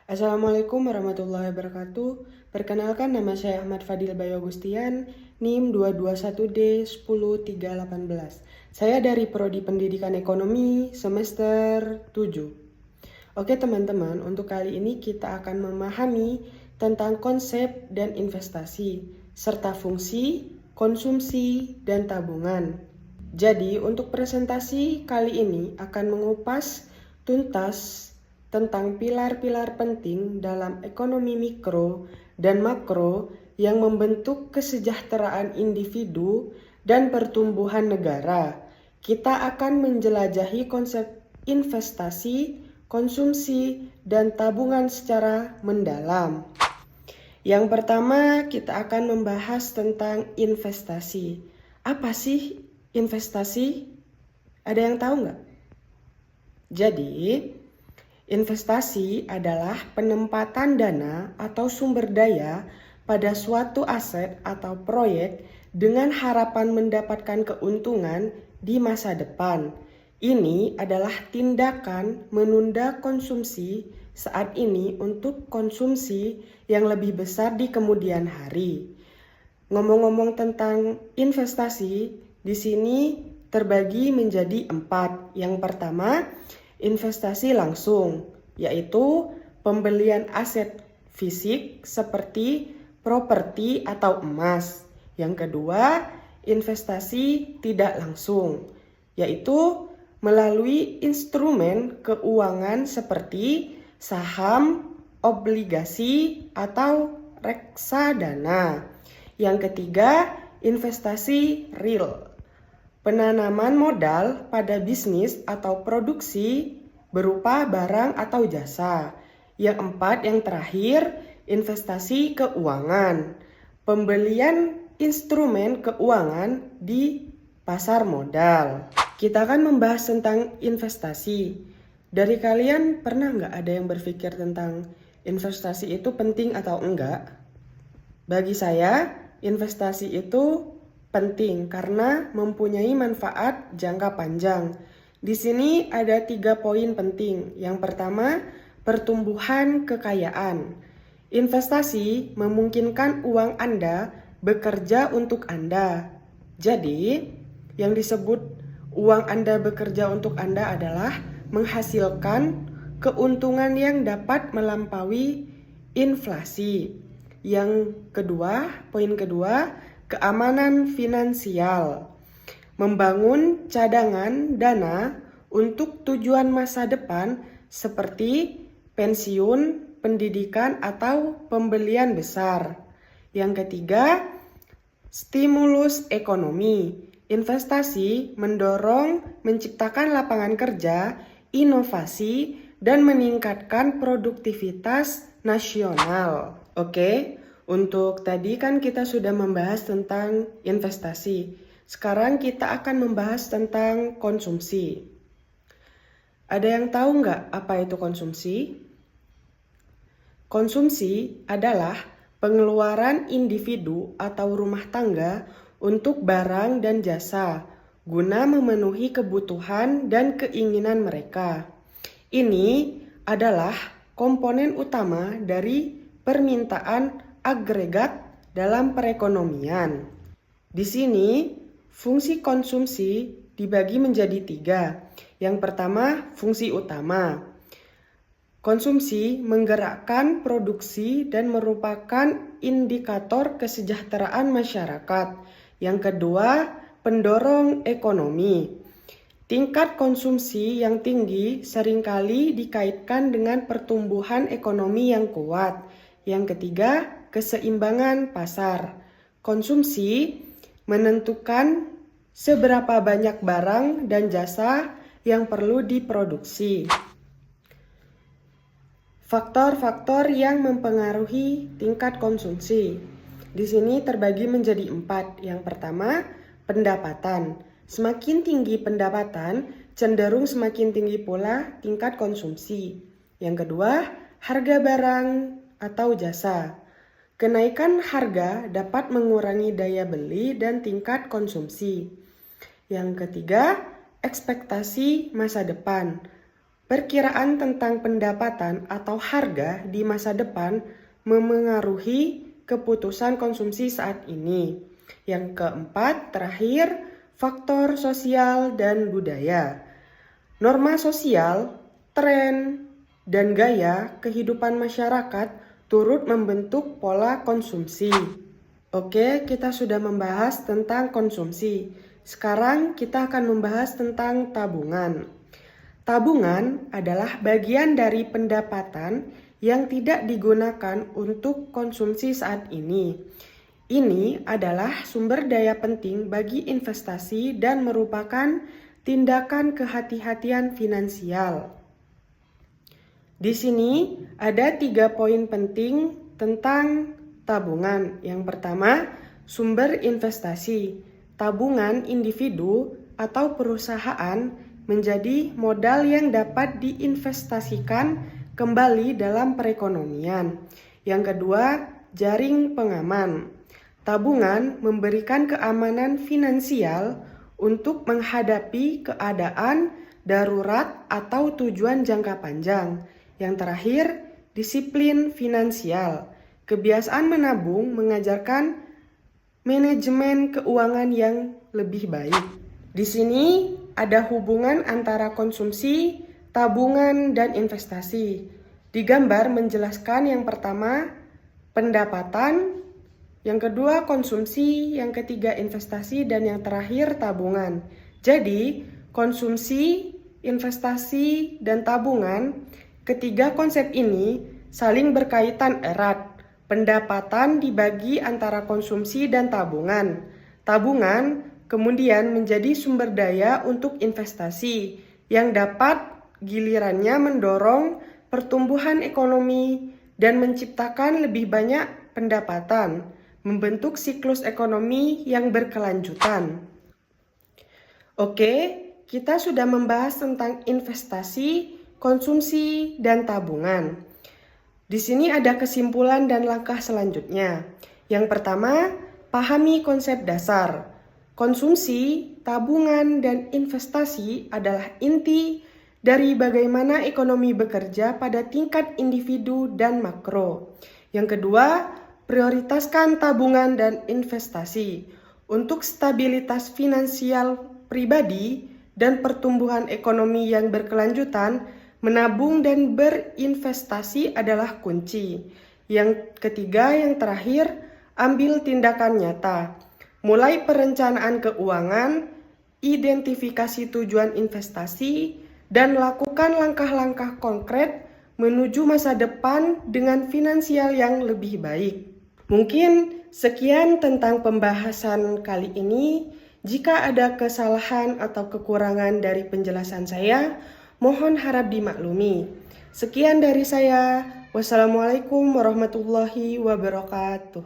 Assalamualaikum warahmatullahi wabarakatuh. Perkenalkan, nama saya Ahmad Fadil Bayo Agustian, NIM 221D10318. Saya dari Prodi Pendidikan Ekonomi semester 7. Oke teman-teman, untuk kali ini kita akan memahami tentang konsep dan investasi, serta fungsi, konsumsi, dan tabungan. Jadi untuk presentasi kali ini akan mengupas tuntas tentang pilar-pilar penting dalam ekonomi mikro dan makro yang membentuk kesejahteraan individu dan pertumbuhan negara. Kita akan menjelajahi konsep investasi, konsumsi, dan tabungan secara mendalam. Yang pertama, kita akan membahas tentang investasi. Apa sih investasi? Ada yang tahu nggak? Jadi, investasi adalah penempatan dana atau sumber daya pada suatu aset atau proyek dengan harapan mendapatkan keuntungan di masa depan. Ini adalah tindakan menunda konsumsi saat ini untuk konsumsi yang lebih besar di kemudian hari. Ngomong-ngomong tentang investasi, di sini terbagi menjadi 4. Yang pertama, investasi langsung, yaitu pembelian aset fisik seperti properti atau emas. Yang kedua, investasi tidak langsung, yaitu melalui instrumen keuangan seperti saham, obligasi, atau reksadana. Yang ketiga, investasi real, penanaman modal pada bisnis atau produksi berupa barang atau jasa. Yang empat, yang terakhir, investasi keuangan, pembelian instrumen keuangan di pasar modal. Kita akan membahas tentang investasi. Dari kalian pernah nggak ada yang berpikir tentang investasi itu penting atau enggak? Bagi saya, investasi itu penting karena mempunyai manfaat jangka panjang. Di sini ada 3 poin penting. Yang pertama, pertumbuhan kekayaan. Investasi memungkinkan uang Anda bekerja untuk Anda. Jadi, yang disebut uang Anda bekerja untuk Anda adalah menghasilkan keuntungan yang dapat melampaui inflasi. Yang kedua, poin kedua, keamanan finansial. Membangun cadangan dana untuk tujuan masa depan seperti pensiun, pendidikan, atau pembelian besar. Yang ketiga, stimulus ekonomi. Investasi mendorong menciptakan lapangan kerja, inovasi, dan meningkatkan produktivitas nasional. Oke, untuk tadi kan kita sudah membahas tentang investasi. Sekarang kita akan membahas tentang konsumsi. Ada yang tahu nggak apa itu konsumsi? Konsumsi adalah pengeluaran individu atau rumah tangga untuk barang dan jasa guna memenuhi kebutuhan dan keinginan mereka. Ini adalah komponen utama dari permintaan agregat dalam perekonomian. Di sini, fungsi konsumsi dibagi menjadi 3. Yang pertama, fungsi utama. Konsumsi menggerakkan produksi dan merupakan indikator kesejahteraan masyarakat. Yang kedua, pendorong ekonomi. Tingkat konsumsi yang tinggi seringkali dikaitkan dengan pertumbuhan ekonomi yang kuat. Yang ketiga, keseimbangan pasar. Konsumsi menentukan seberapa banyak barang dan jasa yang perlu diproduksi. Faktor-faktor yang mempengaruhi tingkat konsumsi. Di sini terbagi menjadi 4. Yang pertama, pendapatan. Semakin tinggi pendapatan, cenderung semakin tinggi pula tingkat konsumsi. Yang kedua, harga barang atau jasa. Kenaikan harga dapat mengurangi daya beli dan tingkat konsumsi. Yang ketiga, ekspektasi masa depan. Perkiraan tentang pendapatan atau harga di masa depan memengaruhi keputusan konsumsi saat ini. Yang keempat, terakhir, faktor sosial dan budaya. Norma sosial, tren, dan gaya kehidupan masyarakat turut membentuk pola konsumsi. Oke, kita sudah membahas tentang konsumsi. Sekarang kita akan membahas tentang tabungan. Tabungan adalah bagian dari pendapatan yang tidak digunakan untuk konsumsi saat ini. Ini adalah sumber daya penting bagi investasi dan merupakan tindakan kehati-hatian finansial. Di sini ada 3 poin penting tentang tabungan. Yang pertama, sumber investasi. Tabungan individu atau perusahaan menjadi modal yang dapat diinvestasikan kembali dalam perekonomian. Yang kedua, jaring pengaman. Tabungan memberikan keamanan finansial untuk menghadapi keadaan darurat atau tujuan jangka panjang. Yang terakhir, disiplin finansial. Kebiasaan menabung mengajarkan manajemen keuangan yang lebih baik. Di sini ada hubungan antara konsumsi, tabungan, dan investasi. Di gambar menjelaskan yang pertama pendapatan, yang kedua konsumsi, yang ketiga investasi, dan yang terakhir tabungan. Jadi, konsumsi, investasi, dan tabungan, ketiga konsep ini saling berkaitan erat. Pendapatan dibagi antara konsumsi dan tabungan. Tabungan kemudian menjadi sumber daya untuk investasi yang dapat gilirannya mendorong pertumbuhan ekonomi dan menciptakan lebih banyak pendapatan, membentuk siklus ekonomi yang berkelanjutan. Oke, kita sudah membahas tentang investasi, konsumsi, dan tabungan. Di sini ada kesimpulan dan langkah selanjutnya. Yang pertama, pahami konsep dasar. Konsumsi, tabungan, dan investasi adalah inti dari bagaimana ekonomi bekerja pada tingkat individu dan makro. Yang kedua, prioritaskan tabungan dan investasi untuk stabilitas finansial pribadi dan pertumbuhan ekonomi yang berkelanjutan. Menabung dan berinvestasi adalah kunci. Yang ketiga, yang terakhir, ambil tindakan nyata. Mulai perencanaan keuangan, identifikasi tujuan investasi, dan lakukan langkah-langkah konkret menuju masa depan dengan finansial yang lebih baik. Mungkin sekian tentang pembahasan kali ini. Jika ada kesalahan atau kekurangan dari penjelasan saya, mohon harap dimaklumi. Sekian dari saya. Wassalamualaikum warahmatullahi wabarakatuh.